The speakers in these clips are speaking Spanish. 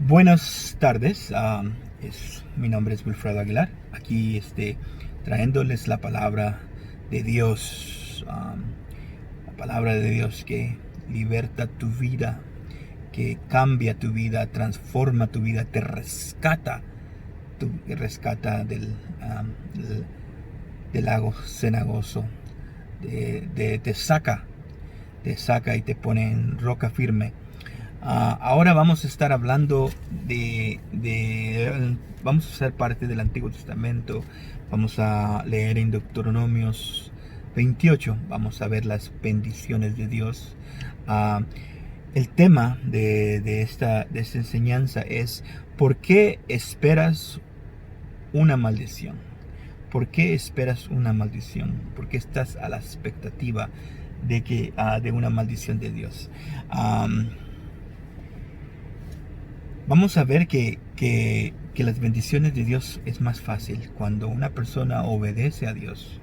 Buenas tardes, mi nombre es Wilfredo Aguilar, aquí trayéndoles la palabra de Dios, la palabra de Dios que liberta tu vida, que cambia tu vida, transforma tu vida, te rescata, del lago cenagoso, te saca y te pone en roca firme. Ahora vamos a estar hablando vamos a ser parte del Antiguo Testamento. Vamos a leer en Deuteronomios 28. Vamos a ver las bendiciones de Dios. Ah, el tema de esta enseñanza es: ¿por qué esperas una maldición? ¿Por qué esperas una maldición? ¿Por qué estás a la expectativa de una maldición de Dios? Vamos a ver que las bendiciones de Dios es más fácil cuando una persona obedece a Dios.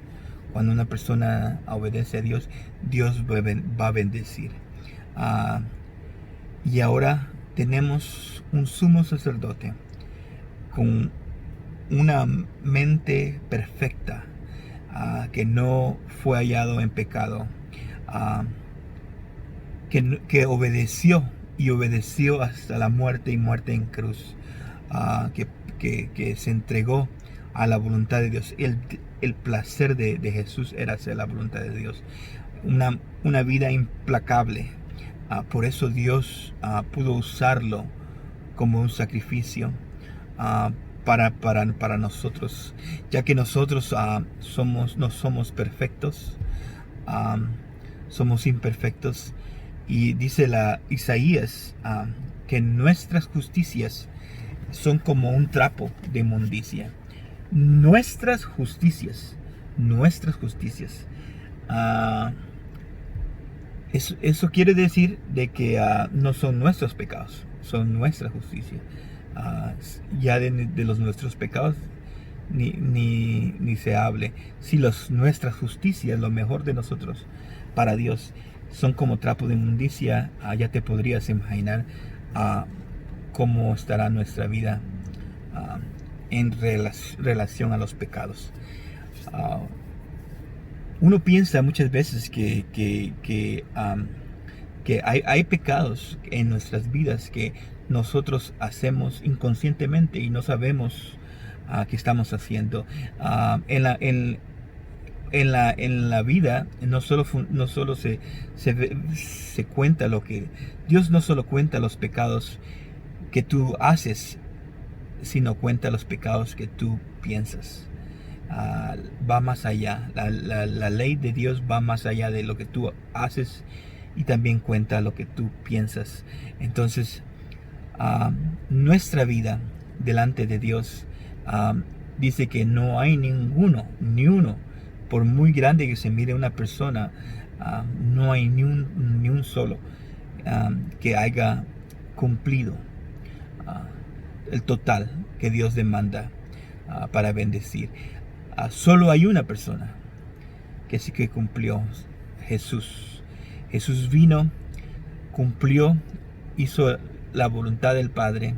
Cuando una persona obedece a Dios, Dios va a bendecir. Y ahora tenemos un sumo sacerdote con una mente perfecta, que no fue hallado en pecado, que obedeció y obedeció hasta la muerte y muerte en cruz, que se entregó a la voluntad de Dios. El placer de Jesús era hacer la voluntad de Dios, una vida implacable. Por eso Dios pudo usarlo como un sacrificio para nosotros, ya que nosotros no somos perfectos, somos imperfectos. Y dice Isaías que nuestras justicias son como un trapo de inmundicia. Nuestras justicias. Eso quiere decir de que no son nuestros pecados, son nuestra justicia. Ya de los nuestros pecados ni se hable. Si nuestras justicias, lo mejor de nosotros para Dios, son como trapo de inmundicia, ya te podrías imaginar cómo estará nuestra vida en relación a los pecados. Uno piensa muchas veces que hay pecados en nuestras vidas que nosotros hacemos inconscientemente y no sabemos que estamos haciendo. En la vida no solo se cuenta lo que Dios no solo cuenta los pecados que tú haces, sino cuenta los pecados que tú piensas. Va más allá. La ley de Dios va más allá de lo que tú haces, y también cuenta lo que tú piensas. Entonces, nuestra vida delante de Dios, dice que no hay ni uno, por muy grande que se mire una persona, no hay ni un solo que haya cumplido el total que Dios demanda para bendecir. Solo hay una persona que sí que cumplió: Jesús. Jesús vino, cumplió, hizo la voluntad del Padre,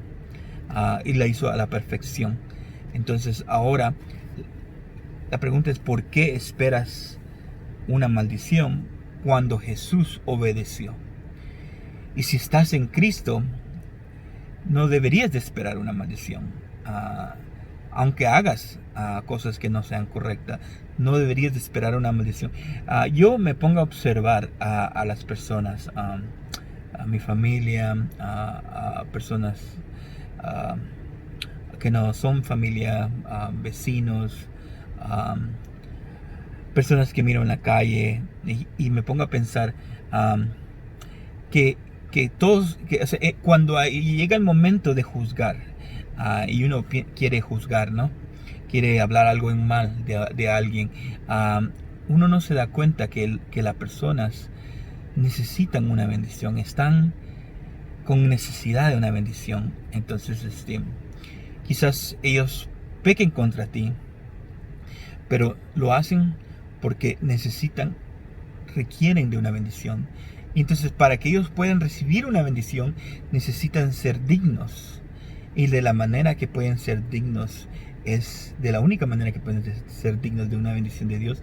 y la hizo a la perfección. Entonces ahora la pregunta es: ¿por qué esperas una maldición cuando Jesús obedeció? Y si estás en Cristo, no deberías de esperar una maldición. Aunque hagas cosas que no sean correctas, no deberías de esperar una maldición. Yo me pongo a observar a las personas, a mi familia, a personas que no son familia, vecinos, personas que miro en la calle, y me pongo a pensar que todos, cuando llega el momento de juzgar, y uno quiere juzgar, ¿no? Quiere hablar algo en mal de alguien, uno no se da cuenta que las personas necesitan una bendición, están con necesidad de una bendición. Entonces, quizás ellos pequen contra ti, pero lo hacen porque requieren de una bendición. Y entonces, para que ellos puedan recibir una bendición, necesitan ser dignos. Y de la manera que pueden ser dignos, de la única manera que pueden ser dignos de una bendición de Dios,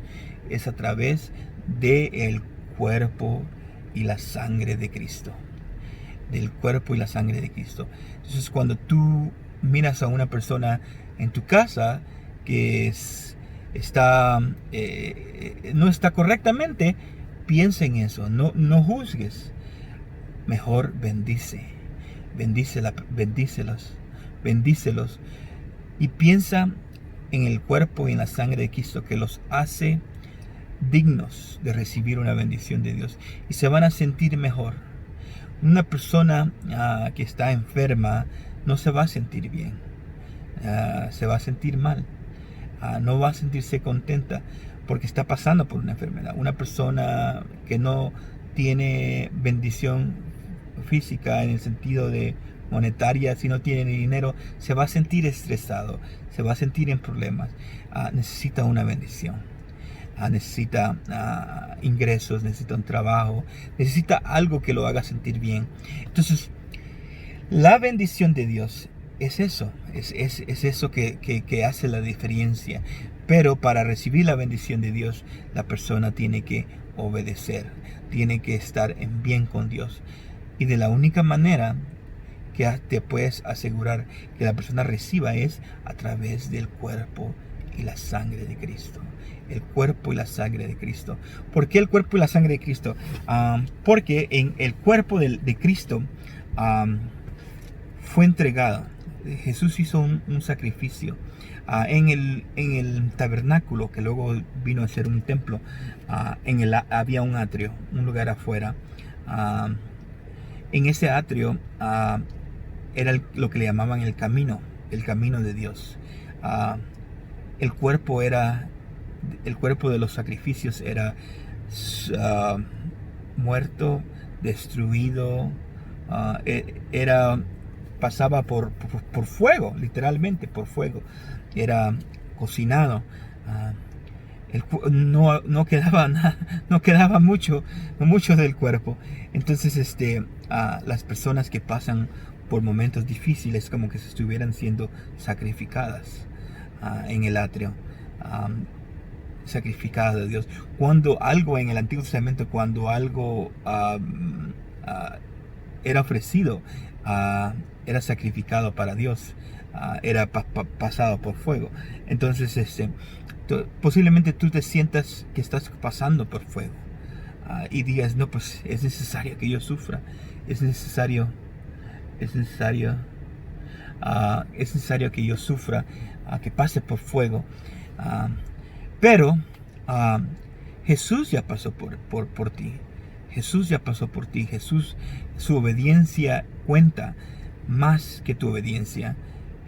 es a través del cuerpo y la sangre de Cristo. Del cuerpo y la sangre de Cristo. Entonces, cuando tú miras a una persona en tu casa que no está correctamente, piensa en eso, no juzgues. Mejor bendícelos y piensa en el cuerpo y en la sangre de Cristo que los hace dignos de recibir una bendición de Dios y se van a sentir mejor. Una persona que está enferma no se va a sentir bien, se va a sentir mal, no va a sentirse contenta porque está pasando por una enfermedad. Una persona que no tiene bendición física en el sentido de monetaria, si no tiene dinero, se va a sentir estresado, se va a sentir en problemas. Necesita una bendición, necesita ingresos, necesita un trabajo, necesita algo que lo haga sentir bien. Entonces, la bendición de Dios es eso, es eso que hace la diferencia. Pero para recibir la bendición de Dios, la persona tiene que obedecer, tiene que estar en bien con Dios. Y de la única manera que te puedes asegurar que la persona reciba es a través del cuerpo y la sangre de Cristo. El cuerpo y la sangre de Cristo. ¿Por qué el cuerpo y la sangre de Cristo? Porque en el cuerpo de Cristo fue entregado. Jesús hizo un sacrificio. En el tabernáculo, que luego vino a ser un templo, había un atrio, un lugar afuera. En ese atrio era lo que le llamaban el camino de Dios. El cuerpo de los sacrificios era muerto, destruido, pasaba por fuego, literalmente por fuego, era cocinado. No quedaba nada, no quedaba mucho del cuerpo. Entonces las personas que pasan por momentos difíciles, como que se estuvieran siendo sacrificadas en el atrio, sacrificadas a Dios. Cuando algo en el Antiguo Testamento, cuando algo era ofrecido, era sacrificado para Dios, era pasado por fuego. Entonces posiblemente tú te sientas que estás pasando por fuego, y digas, no, pues es necesario que yo sufra, es necesario que yo sufra, que pase por fuego. Pero Jesús ya pasó por ti. Jesús ya pasó por ti. Jesús, su obediencia cuenta más que tu obediencia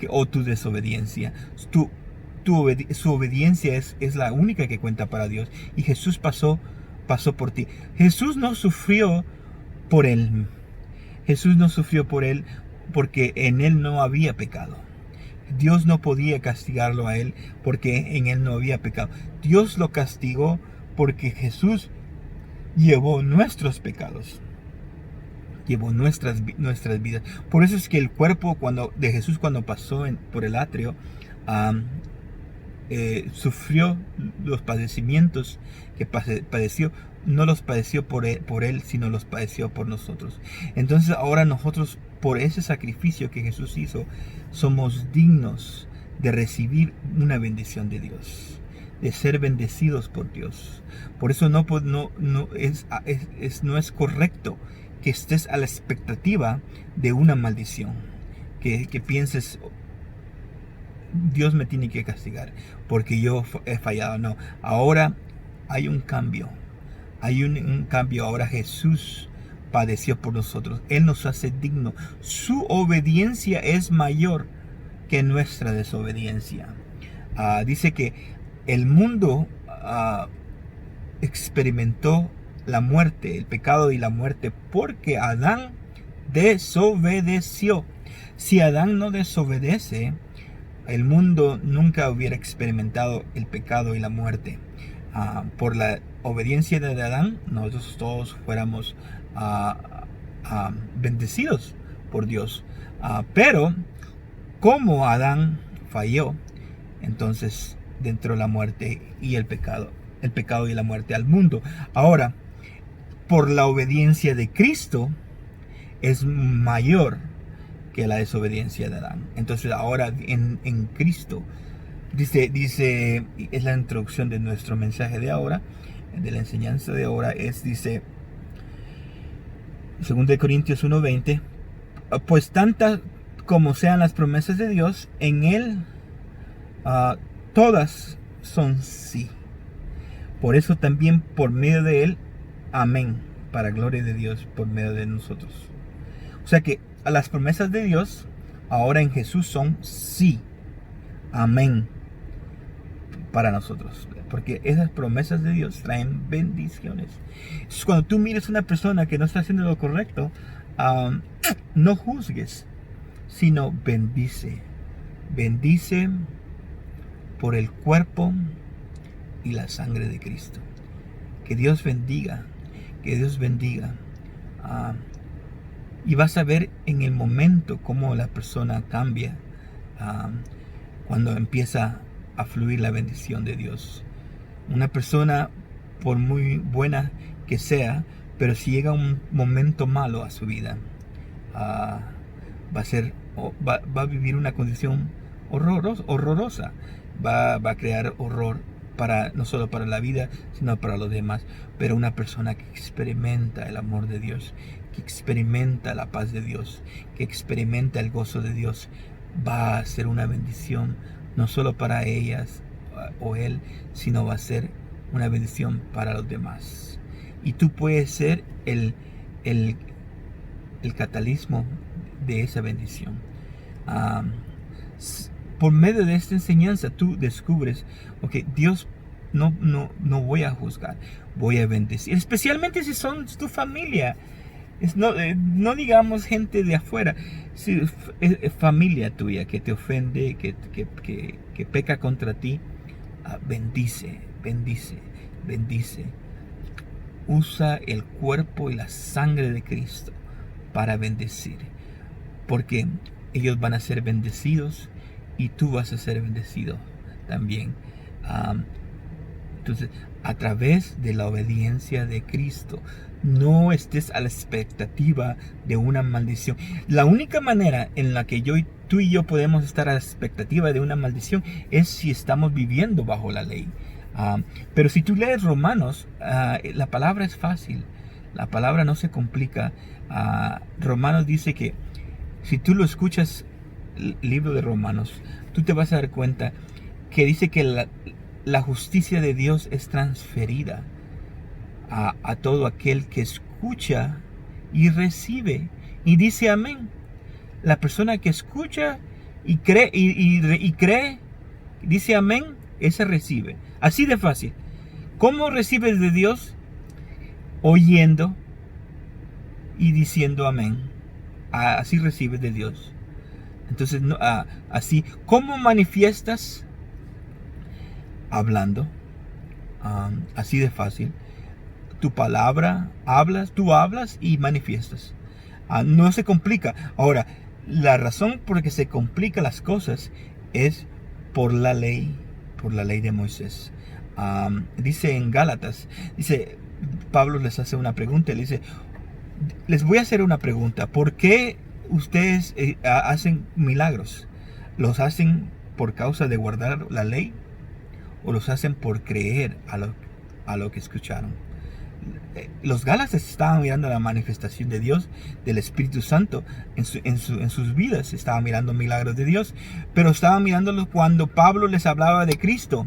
o tu desobediencia. Su obediencia es la única que cuenta para Dios. Y Jesús pasó por ti. Jesús no sufrió por él. Jesús no sufrió por él porque en él no había pecado. Dios no podía castigarlo a él porque en él no había pecado. Dios lo castigó porque Jesús llevó nuestros pecados, llevó nuestras vidas. Por eso es que el cuerpo de Jesús, cuando pasó por el atrio, sufrió los padecimientos que padeció. No los padeció por él, sino los padeció por nosotros. Entonces ahora nosotros, por ese sacrificio que Jesús hizo, somos dignos de recibir una bendición de Dios, de ser bendecidos por Dios. Por eso no es correcto que estés a la expectativa de una maldición, que pienses, Dios me tiene que castigar porque yo he fallado. No, ahora hay un cambio. Hay un cambio. Ahora Jesús padeció por nosotros. Él nos hace dignos. Su obediencia es mayor que nuestra desobediencia. Dice que el mundo experimentó la muerte, el pecado y la muerte, porque Adán desobedeció. Si Adán no desobedece, el mundo nunca hubiera experimentado el pecado y la muerte. Por la obediencia de Adán, nosotros todos fuéramos bendecidos por Dios. Pero como Adán falló, entonces dentro de la muerte y el pecado y la muerte al mundo. Ahora, por la obediencia de Cristo es mayor que la desobediencia de Adán. Entonces ahora en Cristo, dice, es la introducción de nuestro mensaje de ahora, de la enseñanza de ahora, dice, 2 Corintios 1:20, pues tantas como sean las promesas de Dios, en Él todas son sí. Por eso también por medio de Él, amén, para gloria de Dios por medio de nosotros. O sea que las promesas de Dios ahora en Jesús son sí, amén, para nosotros. Porque esas promesas de Dios traen bendiciones. Entonces, cuando tú mires a una persona que no está haciendo lo correcto, no juzgues, sino bendice. Bendice por el cuerpo y la sangre de Cristo. Que Dios bendiga. Que Dios bendiga. Y vas a ver en el momento cómo la persona cambia cuando empieza a fluir la bendición de Dios. Una persona, por muy buena que sea, pero si llega un momento malo a su vida, va a vivir una condición horrorosa. Va a crear horror no solo para la vida, sino para los demás. Pero una persona que experimenta el amor de Dios, que experimenta la paz de Dios, que experimenta el gozo de Dios, va a ser una bendición no solo para ellas o él, sino va a ser una bendición para los demás. Y tú puedes ser el catalismo de esa bendición. Por medio de esta enseñanza tú descubres, Dios no voy a juzgar, voy a bendecir, especialmente si son tu familia. No digamos gente de afuera, si es familia tuya que te ofende, que peca contra ti. Bendice. Usa el cuerpo y la sangre de Cristo para bendecir, porque ellos van a ser bendecidos y tú vas a ser bendecido también. Entonces, a través de la obediencia de Cristo, no estés a la expectativa de una maldición. La única manera en la que tú y yo podemos estar a la expectativa de una maldición es si estamos viviendo bajo la ley. Pero si tú lees Romanos, la palabra es fácil. La palabra no se complica. Romanos dice que si tú lo escuchas, el libro de Romanos, tú te vas a dar cuenta que dice que la justicia de Dios es transferida a todo aquel que escucha y recibe y dice amén. La persona que escucha y cree y cree, dice amén, esa recibe. Así de fácil. ¿Cómo recibes de Dios? Oyendo y diciendo amén. Así recibes de Dios. Entonces, así, ¿cómo manifiestas? Hablando. Así de fácil. Tu palabra, tú hablas y manifiestas. No se complica. Ahora, la razón por la que se complican las cosas es por la ley de Moisés. Dice en Gálatas, Pablo les hace una pregunta, le dice, les voy a hacer una pregunta, ¿por qué ustedes hacen milagros? ¿Los hacen por causa de guardar la ley o los hacen por creer a lo que escucharon? Los Gálatas estaban mirando la manifestación de Dios, del Espíritu Santo en sus vidas. Estaban mirando milagros de Dios, pero estaban mirándolos cuando Pablo les hablaba de Cristo.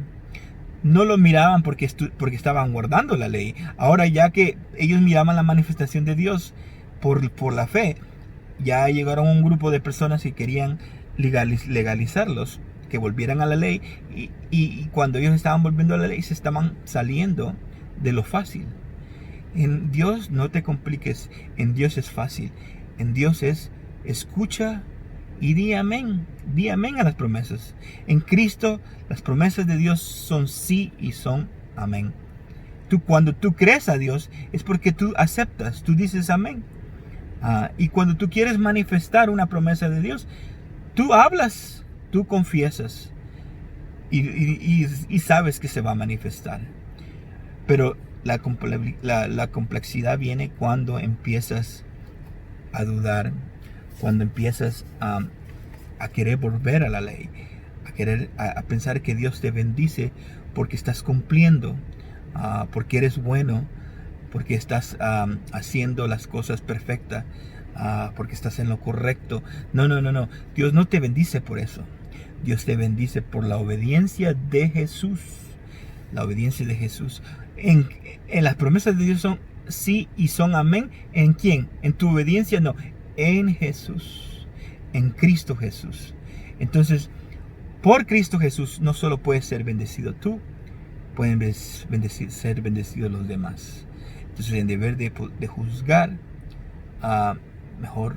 No lo miraban porque estaban guardando la ley. Ahora, ya que ellos miraban la manifestación de Dios por la fe, ya llegaron un grupo de personas que querían legalizarlos, que volvieran a la ley, y cuando ellos estaban volviendo a la ley se estaban saliendo de lo fácil. En Dios no te compliques, en Dios es fácil. En Dios es escucha y di amén a las promesas. En Cristo las promesas de Dios son sí y son amén. Cuando tú crees a Dios es porque tú aceptas, tú dices amén. Y cuando tú quieres manifestar una promesa de Dios, tú hablas, tú confiesas y sabes que se va a manifestar. Pero la complejidad viene cuando empiezas a dudar, cuando empiezas a querer volver a la ley, a pensar que Dios te bendice porque estás cumpliendo, porque eres bueno, porque estás haciendo las cosas perfectas, porque estás en lo correcto. No. Dios no te bendice por eso. Dios te bendice por la obediencia de Jesús. La obediencia de Jesús. En las promesas de Dios son sí y son amén. ¿En quién? En tu obediencia, no. En Jesús. En Cristo Jesús. Entonces, por Cristo Jesús no solo puedes ser bendecido tú, pueden ser bendecidos los demás. Entonces, en deber de juzgar, mejor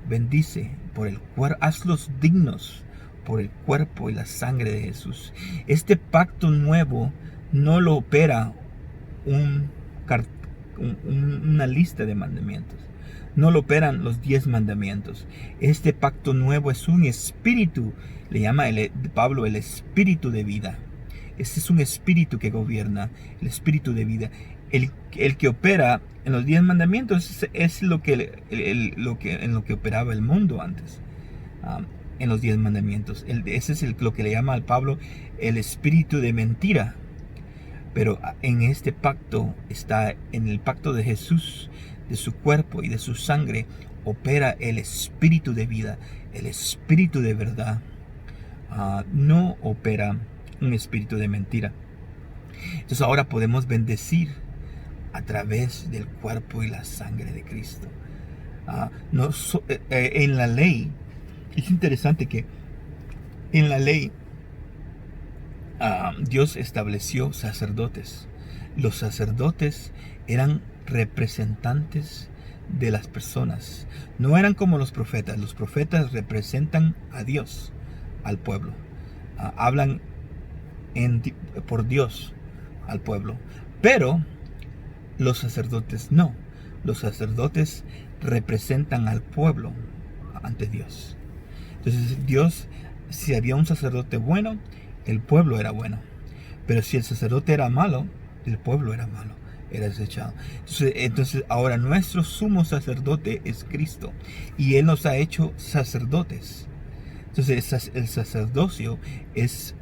bendice por el cuerpo, hazlos dignos por el cuerpo y la sangre de Jesús. Este pacto nuevo no lo opera una lista de mandamientos. No lo operan los 10 mandamientos. Este pacto nuevo es un espíritu, le llama Pablo el espíritu de vida. Este es un espíritu que gobierna, el espíritu de vida. El que opera en los 10 mandamientos es en lo que operaba el mundo antes. En los 10 mandamientos. Ese es lo que le llama al Pablo el espíritu de mentira. Pero en este pacto, está en el pacto de Jesús, de su cuerpo y de su sangre, opera el espíritu de vida, el espíritu de verdad. No opera un espíritu de mentira. Entonces ahora podemos bendecir a través del cuerpo y la sangre de Cristo. En la ley, es interesante que en la ley Dios estableció sacerdotes. Los sacerdotes eran representantes de las personas. No eran como los profetas. Los profetas representan a Dios, al pueblo. Hablan por Dios al pueblo. Pero los sacerdotes no. Los sacerdotes representan al pueblo ante Dios. Entonces Dios, si había un sacerdote bueno, el pueblo era bueno. Pero si el sacerdote era malo, el pueblo era malo, era desechado. Entonces ahora nuestro sumo sacerdote es Cristo. Y Él nos ha hecho sacerdotes. Entonces el sacerdocio es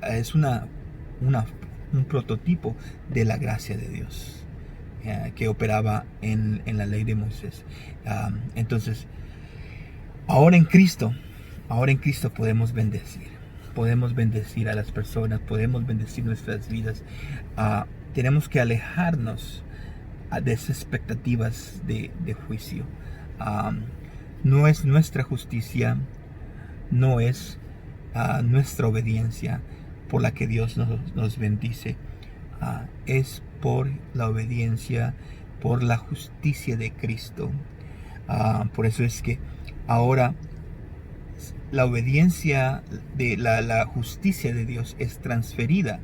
un prototipo de la gracia de Dios que operaba en la ley de Moisés. Entonces, ahora en Cristo podemos bendecir. Podemos bendecir a las personas, podemos bendecir nuestras vidas. Tenemos que alejarnos de esas expectativas de juicio. No es nuestra justicia, no es nuestra obediencia por la que Dios nos bendice. Es por la obediencia, por la justicia de Cristo. Por eso es que ahora la obediencia de la justicia de Dios es transferida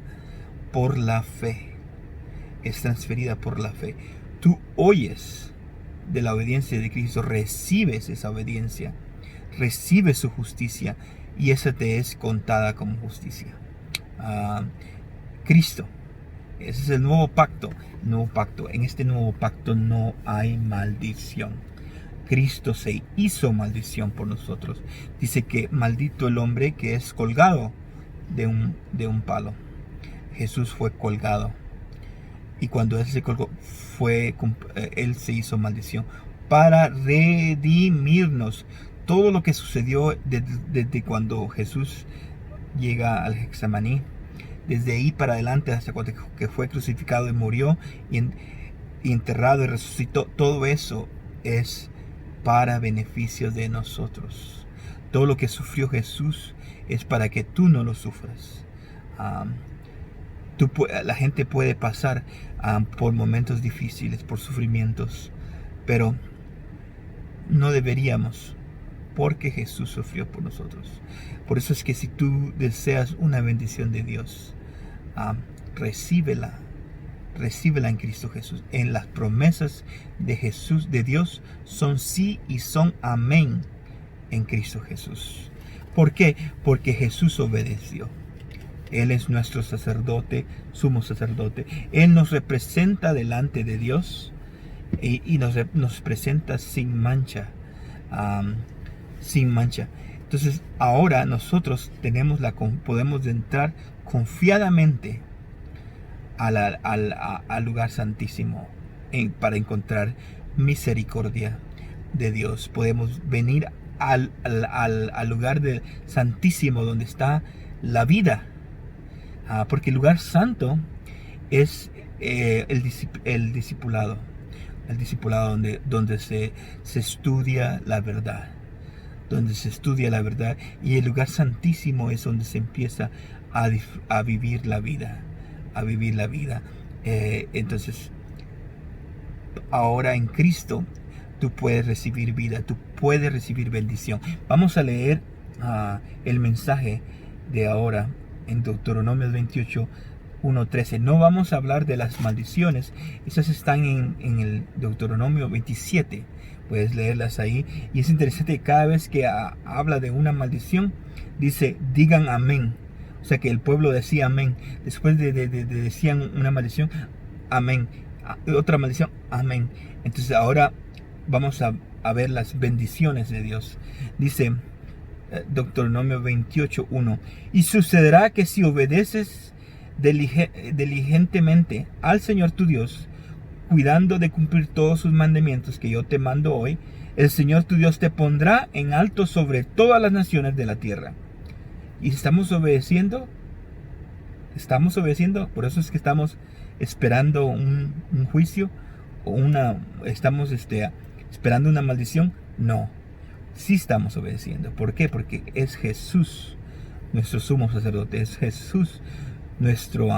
por la fe. Es transferida por la fe. Tú oyes de la obediencia de Cristo, recibes esa obediencia, recibes su justicia y esa te es contada como justicia. Cristo, ese es el nuevo pacto. En este nuevo pacto no hay maldición. Cristo se hizo maldición por nosotros. Dice que maldito el hombre que es colgado de un palo. Jesús fue colgado. Y cuando Él se colgó, Él se hizo maldición para redimirnos. Todo lo que sucedió desde cuando Jesús llega al Getsemaní, desde ahí para adelante hasta cuando que fue crucificado y murió y enterrado y resucitó, todo eso es para beneficio de nosotros. Todo lo que sufrió Jesús es para que tú no lo sufras. La gente puede pasar por momentos difíciles, por sufrimientos, pero no deberíamos, porque Jesús sufrió por nosotros. Por eso es que si tú deseas una bendición de Dios, recíbela en Cristo Jesús. En las promesas de Jesús, de Dios, son sí y son amén en Cristo Jesús. ¿Por qué? Porque Jesús obedeció. Él es nuestro sacerdote, sumo sacerdote. Él nos representa delante de Dios y nos presenta sin mancha. Sin mancha. Entonces ahora nosotros podemos entrar confiadamente al lugar santísimo para encontrar misericordia de Dios. Podemos venir al lugar santísimo donde está la vida, porque el lugar santo es el discipulado donde se estudia la verdad, y el lugar santísimo es donde se empieza a vivir la vida, entonces ahora en Cristo tú puedes recibir vida, tú puedes recibir bendición. Vamos a leer el mensaje de ahora en Deuteronomio 28, 1:13. No vamos a hablar de las maldiciones, esas están en el Deuteronomio 27. Puedes leerlas ahí, y es interesante que cada vez que habla de una maldición, dice, digan amén. O sea que el pueblo decía amén. Después de decían una maldición, amén. Otra maldición, amén. Entonces ahora vamos a ver las bendiciones de Dios. Dice Deuteronomio 28:1. Y sucederá que si obedeces diligentemente al Señor tu Dios, cuidando de cumplir todos sus mandamientos que yo te mando hoy, el Señor tu Dios te pondrá en alto sobre todas las naciones de la tierra. Y estamos obedeciendo, por eso es que estamos esperando un juicio, o estamos esperando una maldición. No, sí estamos obedeciendo. ¿Por qué? Porque es Jesús nuestro sumo sacerdote, es Jesús nuestra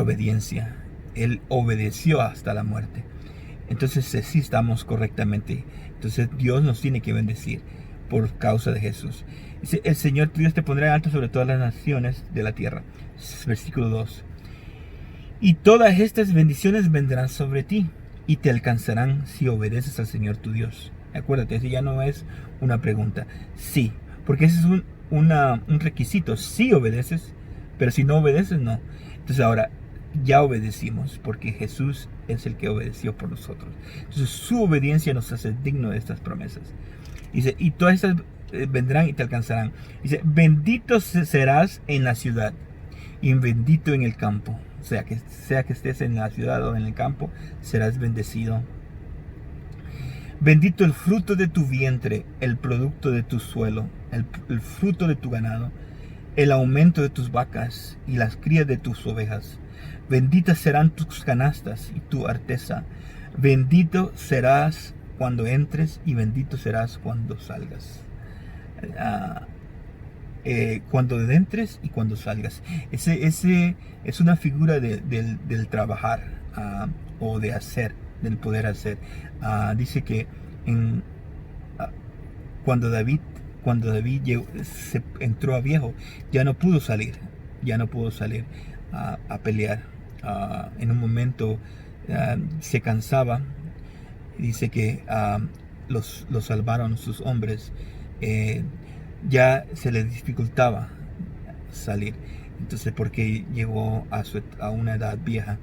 obediencia. Él obedeció hasta la muerte. Entonces sí estamos correctamente. Entonces Dios nos tiene que bendecir por causa de Jesús. Dice, el Señor tu Dios te pondrá en alto sobre todas las naciones de la tierra. Versículo 2. Y todas estas bendiciones vendrán sobre ti y te alcanzarán si obedeces al Señor tu Dios. Acuérdate, eso ya no es una pregunta. Sí, porque ese es un requisito. Si obedeces, pero si no obedeces, no. Entonces ahora ya obedecimos porque Jesús es el que obedeció por nosotros. Entonces su obediencia nos hace digno de estas promesas. Dice, y todas estas vendrán y te alcanzarán. Dice, bendito serás en la ciudad y bendito en el campo. Sea que estés en la ciudad o en el campo, serás bendecido. Bendito el fruto de tu vientre, el producto de tu suelo, el fruto de tu ganado, el aumento de tus vacas y las crías de tus ovejas. Benditas serán tus canastas y tu arteza. Bendito serás cuando entres y bendito serás cuando salgas. Cuando entres y cuando salgas. Ese es una figura del trabajar, o de hacer, del poder hacer. Dice que cuando David entró a viejo, ya no pudo salir a pelear. En un momento se cansaba. Dice que los salvaron sus hombres. Ya se les dificultaba salir, entonces porque llegó a una edad vieja.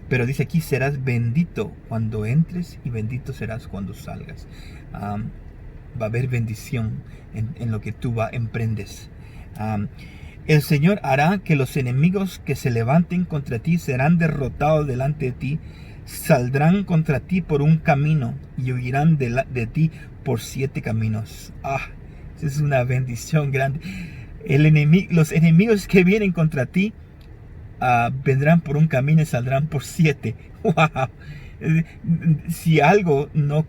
Pero dice aquí, serás bendito cuando entres y bendito serás cuando salgas. Va a haber bendición en lo que tú emprendes. El Señor hará que los enemigos que se levanten contra ti serán derrotados delante de ti. Saldrán contra ti por un camino y huirán de ti por 7 caminos. Esa es una bendición grande. Los enemigos que vienen contra ti vendrán por un camino y saldrán por 7. ¡Wow! Si algo no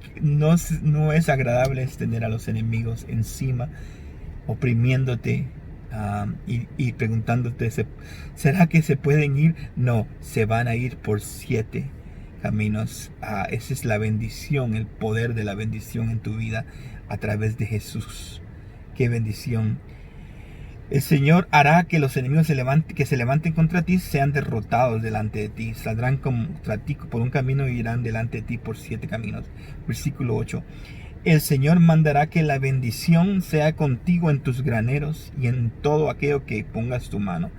es agradable, es tener a los enemigos encima, oprimiéndote, y preguntándote, ¿será que se pueden ir? No, se van a ir por 7 caminos. Esa es la bendición, el poder de la bendición en tu vida a través de Jesús. ¡Qué bendición! El Señor hará que los enemigos que se levanten contra ti sean derrotados delante de ti. Saldrán contra ti por un camino y irán delante de ti por 7 caminos. Versículo 8. El Señor mandará que la bendición sea contigo en tus graneros y en todo aquello que pongas tu mano,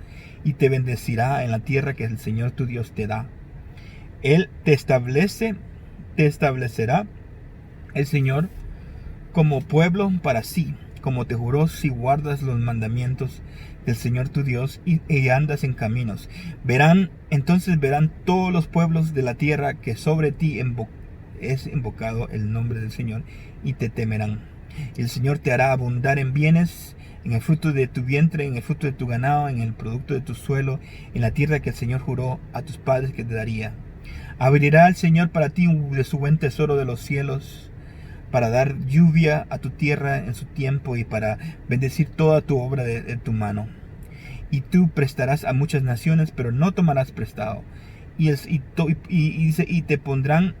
y te bendecirá en la tierra que el Señor tu Dios te da. Él te establecerá el Señor como pueblo para sí, como te juró, si guardas los mandamientos del Señor tu Dios y andas en caminos. Entonces verán todos los pueblos de la tierra que sobre ti es invocado el nombre del Señor, y te temerán. El Señor te hará abundar en bienes, en el fruto de tu vientre, en el fruto de tu ganado, en el producto de tu suelo, en la tierra que el Señor juró a tus padres que te daría. Abrirá el Señor para ti de su buen tesoro de los cielos, para dar lluvia a tu tierra en su tiempo, y para bendecir toda tu obra de tu mano. Y tú prestarás a muchas naciones, pero no tomarás prestado. Y te pondrán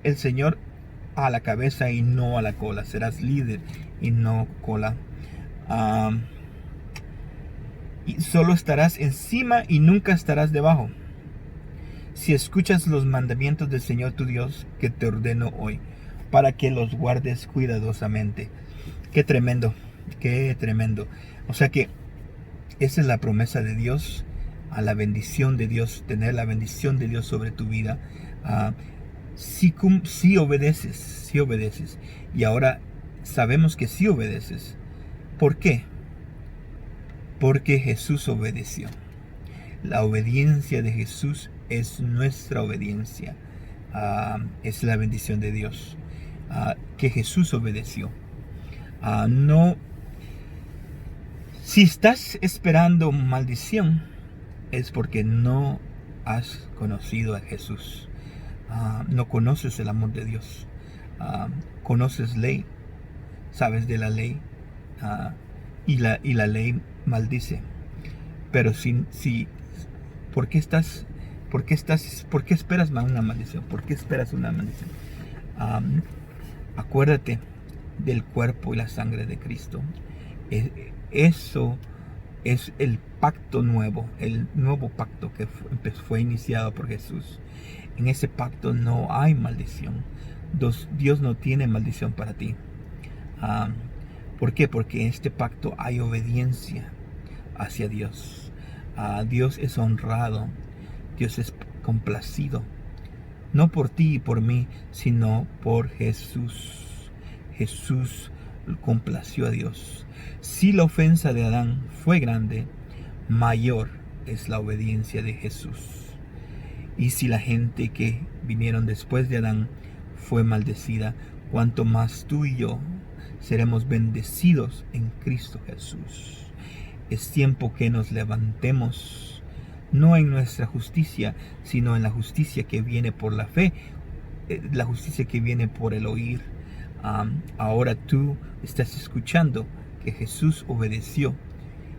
el Señor a la cabeza y no a la cola. Serás líder y no cola. Y solo estarás encima y nunca estarás debajo, si escuchas los mandamientos del Señor tu Dios que te ordeno hoy, para que los guardes cuidadosamente. Qué tremendo, qué tremendo. O sea que esa es la promesa de Dios, a la bendición de Dios, tener la bendición de Dios sobre tu vida. Si obedeces. Y ahora sabemos que si obedeces. ¿Por qué? Porque Jesús obedeció. La obediencia de Jesús es nuestra obediencia. Es la bendición de Dios. Que Jesús obedeció. No. Si estás esperando maldición, es porque no has conocido a Jesús. No conoces el amor de Dios. Conoces ley, sabes de la ley, y la ley maldice. Pero ¿por qué esperas una maldición? ¿Por qué esperas una maldición? Acuérdate del cuerpo y la sangre de Cristo. Eso es el pacto nuevo, el nuevo pacto que fue iniciado por Jesús. En ese pacto no hay maldición. Dios no tiene maldición para ti. ¿Por qué? Porque en este pacto hay obediencia hacia Dios. Dios es honrado. Dios es complacido. No por ti y por mí, sino por Jesús. Jesús complació a Dios. Si la ofensa de Adán fue grande, mayor es la obediencia de Jesús. Y si la gente que vinieron después de Adán fue maldecida, cuanto más tú y yo seremos bendecidos en Cristo Jesús. Es tiempo que nos levantemos, no en nuestra justicia, sino en la justicia que viene por la fe, la justicia que viene por el oír. Ahora tú estás escuchando que Jesús obedeció,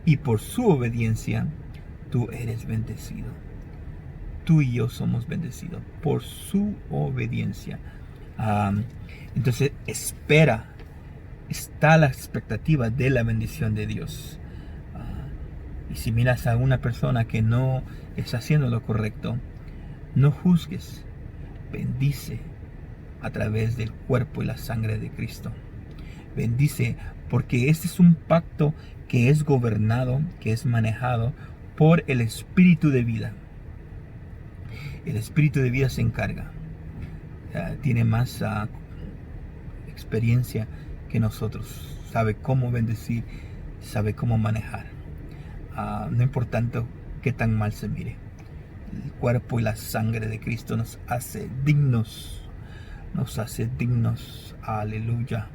y por su obediencia tú eres bendecido. Tú y yo somos bendecidos por su obediencia. Entonces espera, está la expectativa de la bendición de Dios. Y si miras a una persona que no está haciendo lo correcto, no juzgues, bendice a través del cuerpo y la sangre de Cristo. Bendice, porque este es un pacto que es gobernado, que es manejado por el Espíritu de vida. El Espíritu de vida se encarga. Tiene más experiencia que nosotros. Sabe cómo bendecir, sabe cómo manejar. No importa qué tan mal se mire. El cuerpo y la sangre de Cristo nos hace dignos. Nos hace dignos. Aleluya.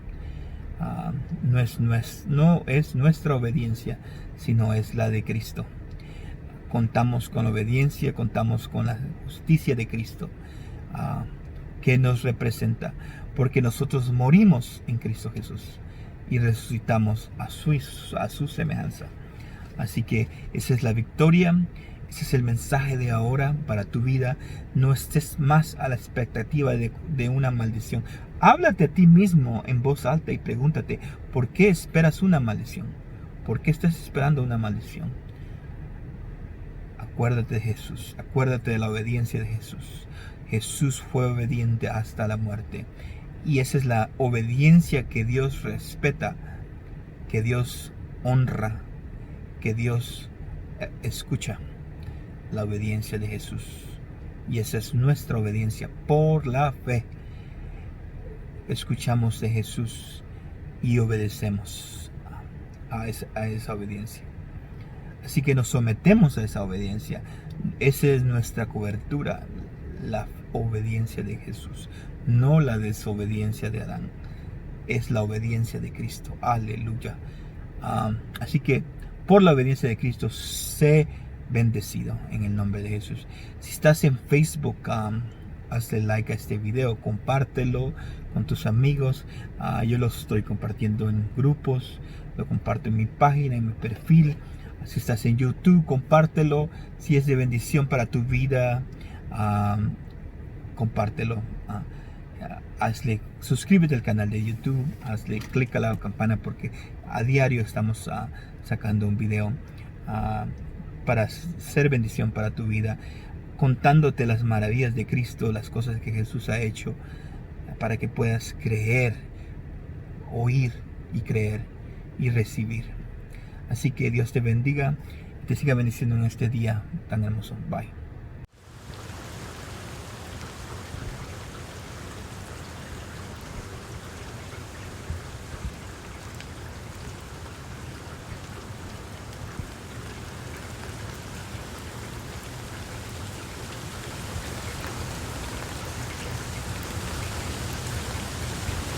No es nuestra obediencia, sino es la de Cristo. Contamos con la obediencia, contamos con la justicia de Cristo, que nos representa, porque nosotros morimos en Cristo Jesús y resucitamos a su semejanza. Así que esa es la victoria, ese es el mensaje de ahora para tu vida. No estés más a la expectativa de una maldición. Háblate a ti mismo en voz alta y pregúntate, ¿por qué esperas una maldición? ¿Por qué estás esperando una maldición? Acuérdate de Jesús, acuérdate de la obediencia de Jesús. Jesús fue obediente hasta la muerte. Y esa es la obediencia que Dios respeta, que Dios honra, que Dios escucha. La obediencia de Jesús. Y esa es nuestra obediencia por la fe. Escuchamos de Jesús y obedecemos a esa obediencia. Así que nos sometemos a esa obediencia. Esa es nuestra cobertura, la obediencia de Jesús, no la desobediencia de Adán. Es la obediencia de Cristo. Aleluya. Así que por la obediencia de Cristo, sé bendecido en el nombre de Jesús. Si estás en Facebook, hazle like a este video, compártelo con tus amigos. Yo lo estoy compartiendo en grupos, lo comparto en mi página, en mi perfil. Si estás en YouTube, compártelo. Si es de bendición para tu vida, compártelo. Suscríbete al canal de YouTube, hazle clic a la campana, porque a diario estamos sacando un video para ser bendición para tu vida, contándote las maravillas de Cristo, las cosas que Jesús ha hecho, para que puedas creer, oír y creer y recibir. Así que Dios te bendiga y te siga bendiciendo en este día tan hermoso. Bye.